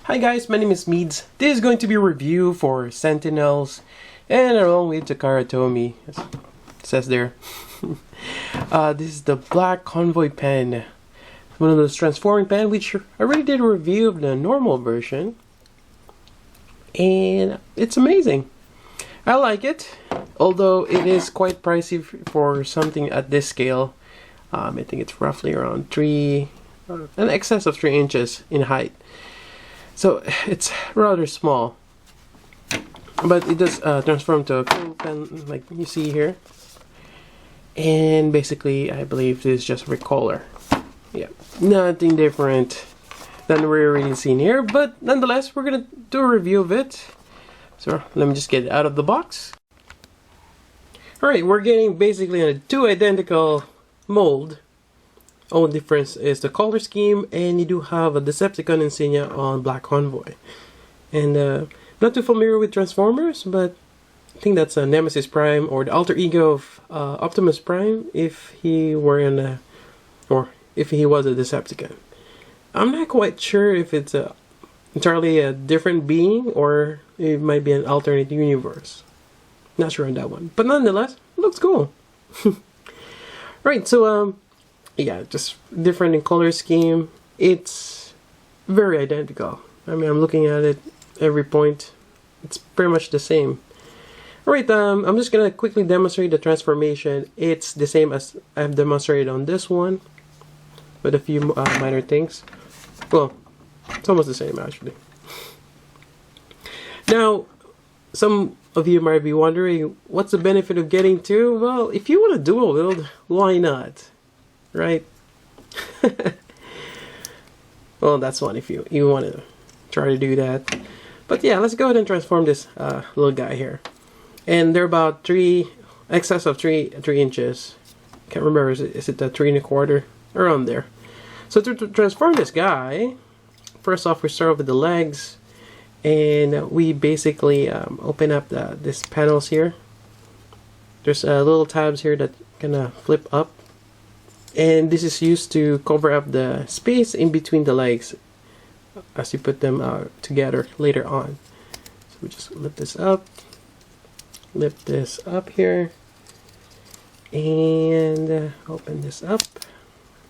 Hi guys, my name is Meads. This is going to be a review for Sentinels and along with Takara Tomy, as it says there. This is the black Convoy pen. One of those transforming pen which I already did a review of the normal version. And it's amazing. I like it, although it is quite pricey for something at this scale. I think it's roughly around an excess of 3 inches in height. So it's rather small, but it does transform to a cool pen like you see here. And basically, I believe this is just a recolor. Yeah, nothing different than we're already seen here, but nonetheless, we're gonna do a review of it. So let me just get it out of the box. Alright, we're getting basically a 2 identical mold. Only difference is the color scheme, and you do have a Decepticon insignia on Black Convoy. And not too familiar with Transformers, but I think that's a Nemesis Prime or the alter ego of Optimus Prime if he were if he was a Decepticon. I'm not quite sure if it's entirely a different being or it might be an alternate universe. Not sure on that one, but nonetheless, it looks cool. Right, so yeah, just different in color scheme. It's very identical. I mean, I'm looking at it every point. It's pretty much the same. Alright, I'm just gonna quickly demonstrate the transformation. It's the same as I've demonstrated on this one, with a few minor things. Well, it's almost the same actually. Now, some of you might be wondering, what's the benefit of getting two? Well, if you want to dual wield, why not? Right? Well, that's one if you want to try to do that. But yeah, let's go ahead and transform this little guy here. And they're about excess of 3 inches. Can't remember, is it 3 1/4? Around there. So to transform this guy, first off we start with the legs, and we basically open up these panels here. There's little tabs here that kind flip up. And this is used to cover up the space in between the legs as you put them together later on. So we just lift this up here, and open this up.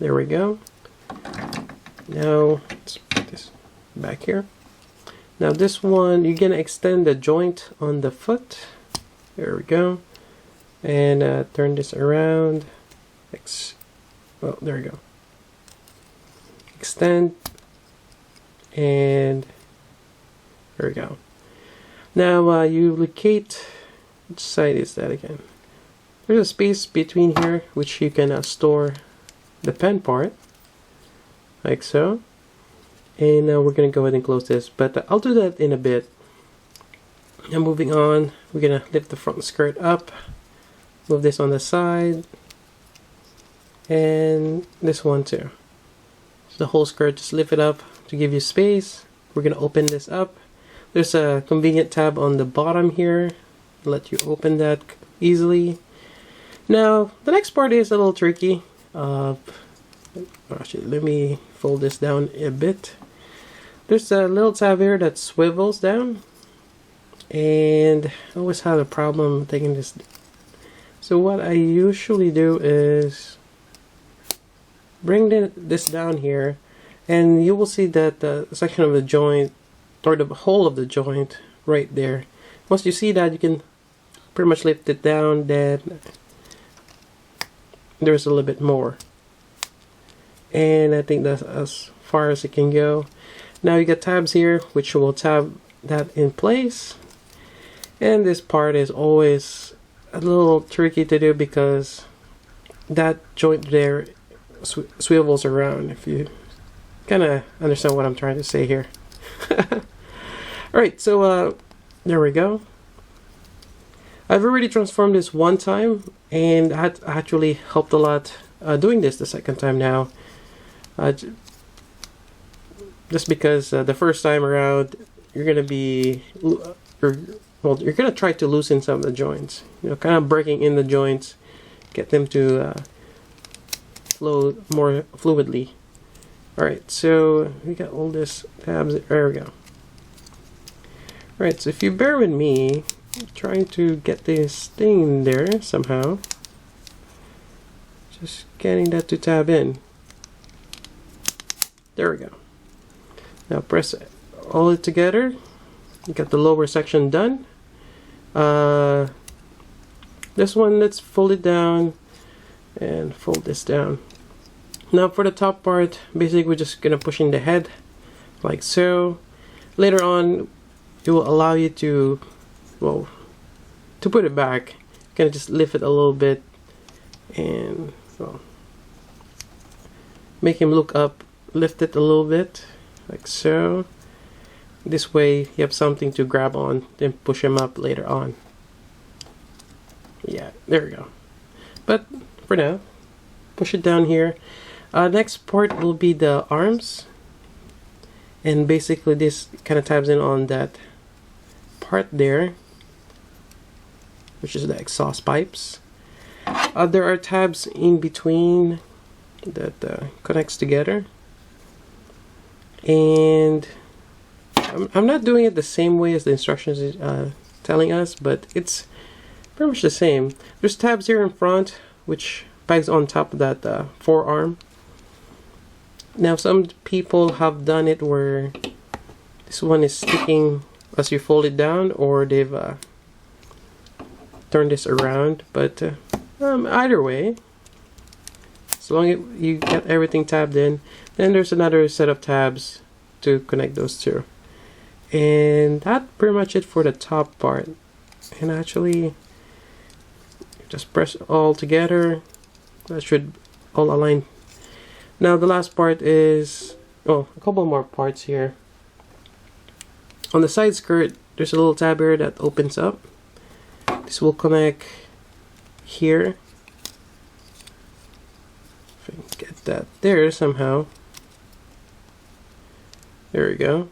There we go. Now let's put this back here. Now this one, you're gonna extend the joint on the foot. There we go. And turn this around. Well, there we go. Extend, and there we go. Now you locate, which side is that again? There's a space between here which you can store the pen part, like so. And we're gonna go ahead and close this, but I'll do that in a bit. Now moving on, we're gonna lift the front skirt up, move this on the side, and this one too. So the whole skirt, just lift it up to give you space. We're gonna open this up. There's a convenient tab on the bottom here, let you open that easily. Now the next part is a little tricky. Actually, let me fold this down a bit. There's a little tab here that swivels down, and I always have a problem taking this. So what I usually do is bring this down here, and you will see that the section of the joint, or the whole of the joint right there. Once you see that, you can pretty much lift it down. Then there's a little bit more, and I think that's as far as it can go. Now you got tabs here which will tab that in place, and this part is always a little tricky to do because that joint there swivels around, if you kind of understand what I'm trying to say here. Alright, so there we go. I've already transformed this one time, and that actually helped a lot doing this the second time now. Just because the first time around you're gonna be you're gonna try to loosen some of the joints, you know, kind of breaking in the joints, get them to flow more fluidly. Alright, so we got all this tabs. There we go. Alright, so if you bear with me, I'm trying to get this thing in there somehow. Just getting that to tab in. There we go. Now press all it together. You got the lower section done. This one, let's fold it down and fold this down. Now for the top part, basically we're just gonna push in the head like so. Later on, it will allow you to, well, to put it back. Gonna just lift it a little bit and, well, make him look up. Lift it a little bit like so. This way you have something to grab on, then push him up later on. Yeah, there we go. But for now, push it down here. Next part will be the arms, and basically this kind of tabs in on that part there, which is the exhaust pipes. There are tabs in between that connects together, and I'm not doing it the same way as the instructions is telling us, but it's pretty much the same. There's tabs here in front which pegs on top of that forearm. Now some people have done it where this one is sticking as you fold it down, or they've turned this around, but either way, as long as you get everything tabbed in, then there's another set of tabs to connect those two. And that's pretty much it for the top part. And actually, just press all together. That should all align. Now the last part is, oh, a couple more parts here. On the side skirt, there's a little tab here that opens up. This will connect here. If I can get that there somehow. There we go.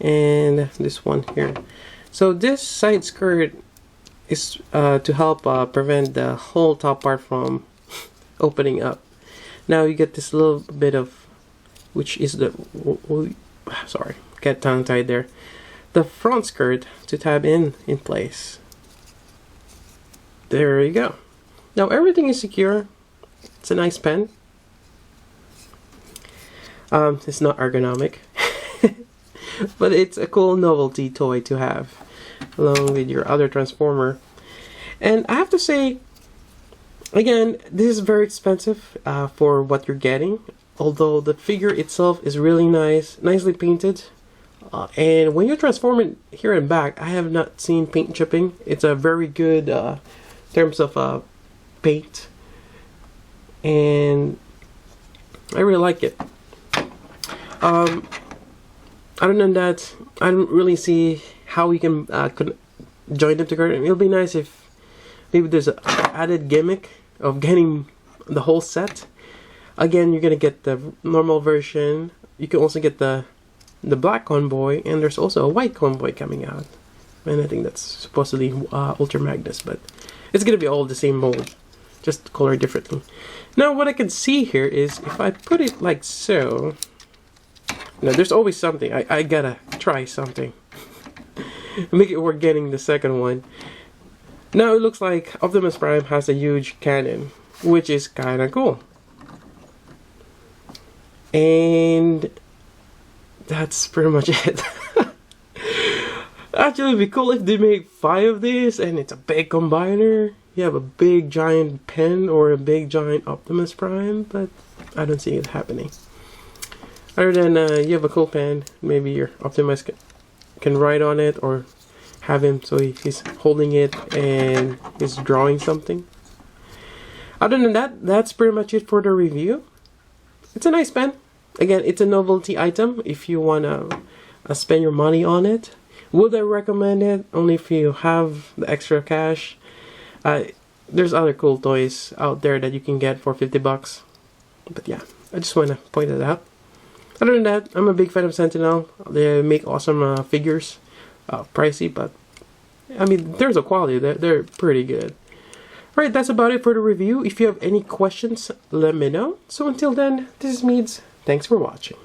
And this one here. So this side skirt is to help prevent the whole top part from opening up. Now you get this little bit of, which is the, sorry, get tongue tied there, the front skirt to tab in place. There you go. Now everything is secure. It's a nice pen. It's not ergonomic, but it's a cool novelty toy to have along with your other transformer. And I have to say, again, this is very expensive for what you're getting, although the figure itself is really nice, nicely painted. And when you transform it here and back, I have not seen paint chipping. It's a very good terms of paint, and I really like it. Other than that, I don't really see how we can join them together. It'll be nice if maybe there's an added gimmick of getting the whole set. Again, you're gonna get the normal version. You can also get the black Convoy, and there's also a white Convoy coming out. And I think that's supposedly Ultra Magnus, but it's gonna be all the same mold, just colored differently. Now, what I can see here is if I put it like so. Now, there's always something. I gotta try something. Make it worth getting the second one. Now it looks like Optimus Prime has a huge cannon, which is kinda cool. And that's pretty much it. Actually, it'd be cool if they make 5 of these and it's a big combiner. You have a big giant pen or a big giant Optimus Prime, but I don't see it happening. Other than you have a cool pen, maybe your Optimus can write on it, or have him so he's holding it and he's drawing something. Other than that, that's pretty much it for the review. It's a nice pen. Again, it's a novelty item if you want to spend your money on it. Would I recommend it? Only if you have the extra cash. There's other cool toys out there that you can get for 50 bucks. But yeah, I just want to point it out. Other than that, I'm a big fan of Sentinel. They make awesome figures. Pricey, but I mean, there's a quality. They're pretty good. Alright, that's about it for the review. If you have any questions, let me know. So until then, this is Meads. Thanks for watching.